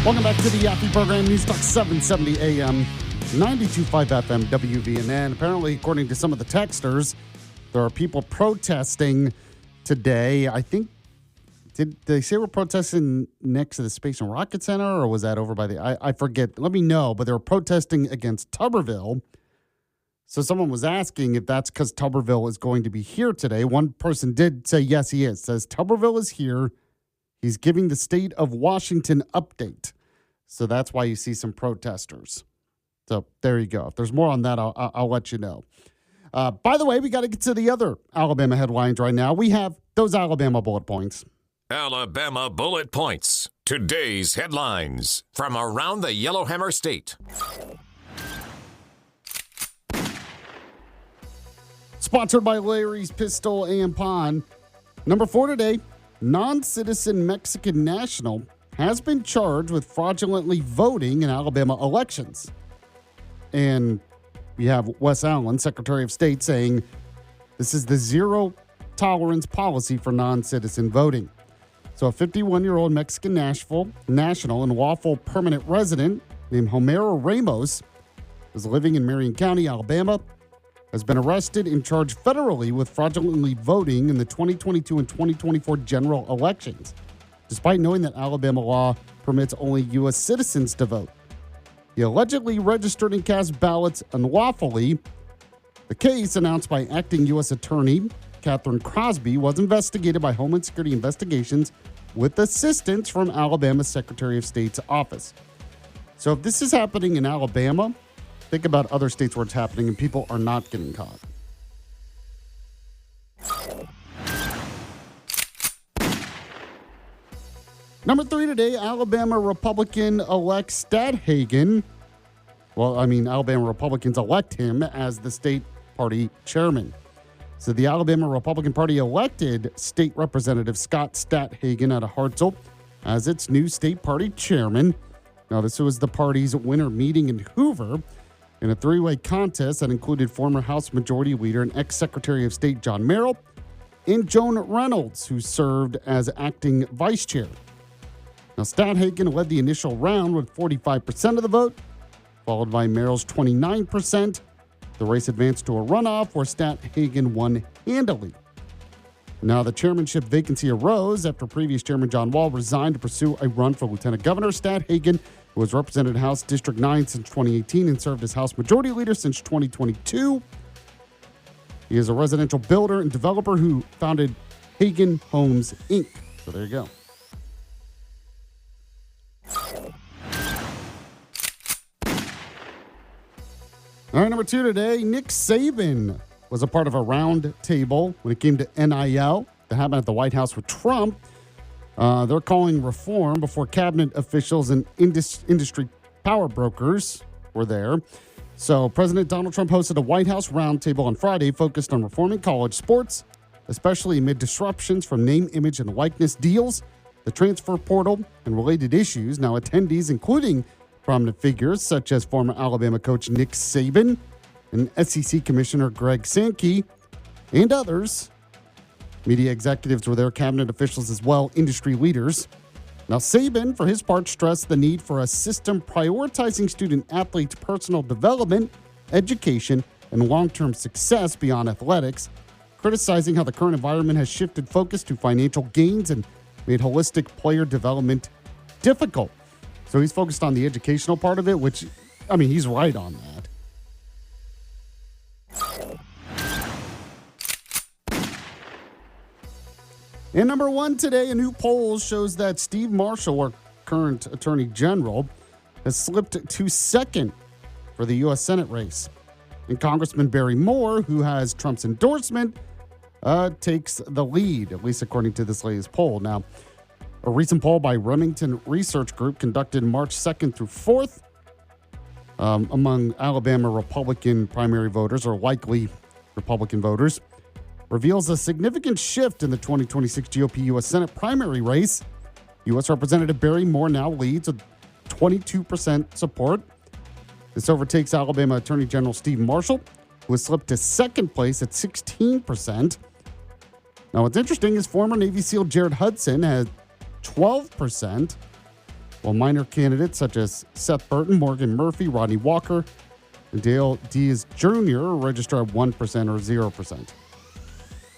Welcome back to the Yaffee program, News Talk 770 AM, 92.5 FM, WVNN. Apparently, according to some of the texters, there are people protesting today. I think, did they say we're protesting next to the Space and Rocket Center, or was that over by the, I forget. Let me know, but they were protesting against Tuberville. So someone was asking if that's because Tuberville is going to be here today. One person did say, yes, he is. Says Tuberville is here. He's giving the state of Washington update. So that's why you see some protesters. So there you go. If there's more on that, I'll let you know. By the way, we got to get to the other Alabama headlines right now. We have those Alabama bullet points. Alabama bullet points. Today's headlines from around the Yellowhammer State. Sponsored by Larry's Pistol and Pawn. Number 4 today, non-citizen Mexican national has been charged with fraudulently voting in Alabama elections. And we have Wes Allen, Secretary of State, saying this is the zero tolerance policy for non-citizen voting. So a 51-year-old Mexican national and lawful permanent resident named Homero Ramos is living in Marion County, Alabama, has been arrested and charged federally with fraudulently voting in the 2022 and 2024 general elections, despite knowing that Alabama law permits only U.S. citizens to vote. He allegedly registered and cast ballots unlawfully. The case, announced by acting U.S. Attorney Catherine Crosby, was investigated by Homeland Security Investigations with assistance from Alabama's Secretary of State's office. So if this is happening in Alabama, think about other states where it's happening and people are not getting caught. Number 3 today, Alabama Republican-elect Stadthagen. Alabama Republicans elect him as the state party chairman. So the Alabama Republican Party elected State Representative Scott Stadthagen out of Hartselle as its new state party chairman. Now, this was the party's winter meeting in Hoover in a three-way contest that included former House Majority Leader and ex-Secretary of State John Merrill and Joan Reynolds, who served as acting vice chair. Now, Stadthagen led the initial round with 45% of the vote, followed by Merrill's 29%. The race advanced to a runoff where Stadthagen won handily. Now, the chairmanship vacancy arose after previous chairman John Wall resigned to pursue a run for lieutenant governor. Stadthagen, who has represented House District 9 since 2018 and served as House Majority Leader since 2022. He is a residential builder and developer who founded Hagen Homes, Inc. So there you go. All right, number 2 today, Nick Saban was a part of a round table when it came to NIL that happened at the White House with Trump. They're calling reform before cabinet officials and industry power brokers were there. So President Donald Trump hosted a White House roundtable on Friday focused on reforming college sports, especially amid disruptions from name, image, and likeness deals, the transfer portal, and related issues. Now, attendees, including prominent figures such as former Alabama coach Nick Saban and SEC Commissioner Greg Sankey, and others. Media executives were there, cabinet officials as well, industry leaders. Now, Saban, for his part, stressed the need for a system prioritizing student-athletes' personal development, education, and long-term success beyond athletics, criticizing how the current environment has shifted focus to financial gains and made holistic player development difficult. So he's focused on the educational part of it, which, he's right on that. And number 1 today, a new poll shows that Steve Marshall, our current Attorney General, has slipped to second for the U.S. Senate race. And Congressman Barry Moore, who has Trump's endorsement, takes the lead, at least according to this latest poll. Now, a recent poll by Remington Research Group conducted March 2nd through 4th among Alabama Republican primary voters, or likely Republican voters, reveals a significant shift in the 2026 GOP U.S. Senate primary race. U.S. Representative Barry Moore now leads with 22% support. This overtakes Alabama Attorney General Steve Marshall, who has slipped to second place at 16%. Now, what's interesting is former Navy SEAL Jared Hudson had 12%, while minor candidates such as Seth Burton, Morgan Murphy, Rodney Walker, and Dale Diaz Jr. register at 1% or 0%.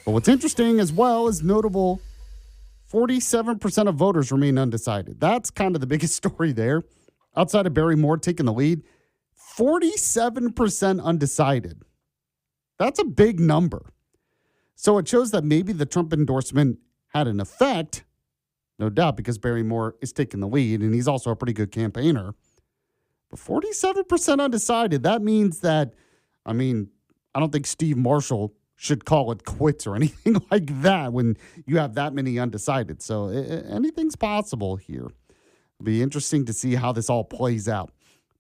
But what's interesting as well is notable 47% of voters remain undecided. That's kind of the biggest story there. Outside of Barry Moore taking the lead, 47% undecided. That's a big number. So it shows that maybe the Trump endorsement had an effect, no doubt, because Barry Moore is taking the lead, and he's also a pretty good campaigner. But 47% undecided, that means that, I don't think Steve Marshall should call it quits or anything like that when you have that many undecided. So anything's possible here. It'll be interesting to see how this all plays out.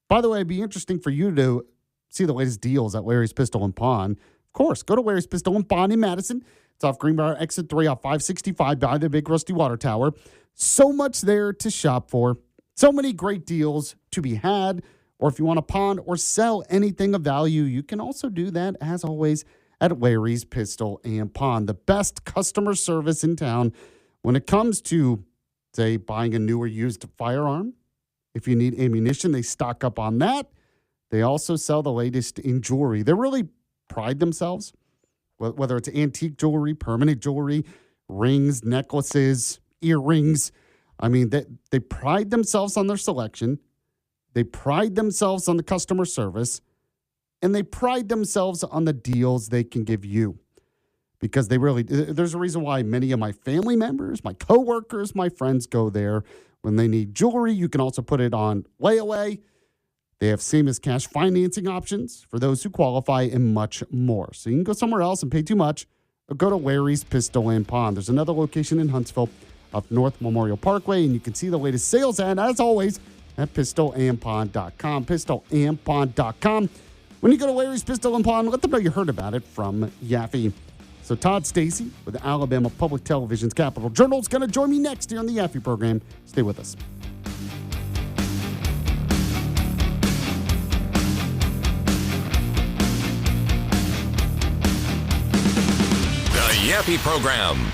By the way, it'd be interesting for you to see the latest deals at Larry's Pistol and Pawn. Of course, go to Larry's Pistol and Pawn in Madison. It's off Greenbrier Exit 3 off 565 by the big rusty water tower. So much there to shop for. So many great deals to be had. Or if you want to pawn or sell anything of value, you can also do that, as always, at Larry's Pistol and Pawn. The best customer service in town when it comes to, say, buying a new or used firearm. If you need ammunition, they stock up on that. They also sell the latest in jewelry. They really pride themselves, whether it's antique jewelry, permanent jewelry, rings, necklaces, earrings. They pride themselves on their selection. They pride themselves on the customer service. And they pride themselves on the deals they can give you. Because there's a reason why many of my family members, my coworkers, my friends go there when they need jewelry. You can also put it on layaway. They have same-as cash financing options for those who qualify and much more. So you can go somewhere else and pay too much, or go to Larry's Pistol and Pawn. There's another location in Huntsville up North Memorial Parkway, and you can see the latest sales ad, as always, at pistolandpawn.com, pistolandpawn.com. When you go to Larry's Pistol and Pawn, let them know you heard about it from Yaffee. So Todd Stacy with Alabama Public Television's Capital Journal is going to join me next here on the Yaffee program. Stay with us. The Yaffee program.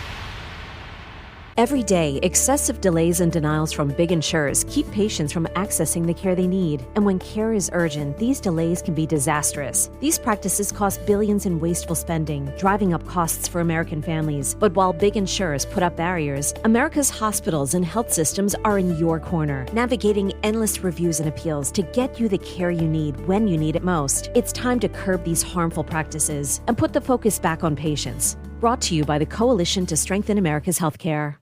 Every day, excessive delays and denials from big insurers keep patients from accessing the care they need. And when care is urgent, these delays can be disastrous. These practices cost billions in wasteful spending, driving up costs for American families. But while big insurers put up barriers, America's hospitals and health systems are in your corner, navigating endless reviews and appeals to get you the care you need when you need it most. It's time to curb these harmful practices and put the focus back on patients. Brought to you by the Coalition to Strengthen America's Healthcare.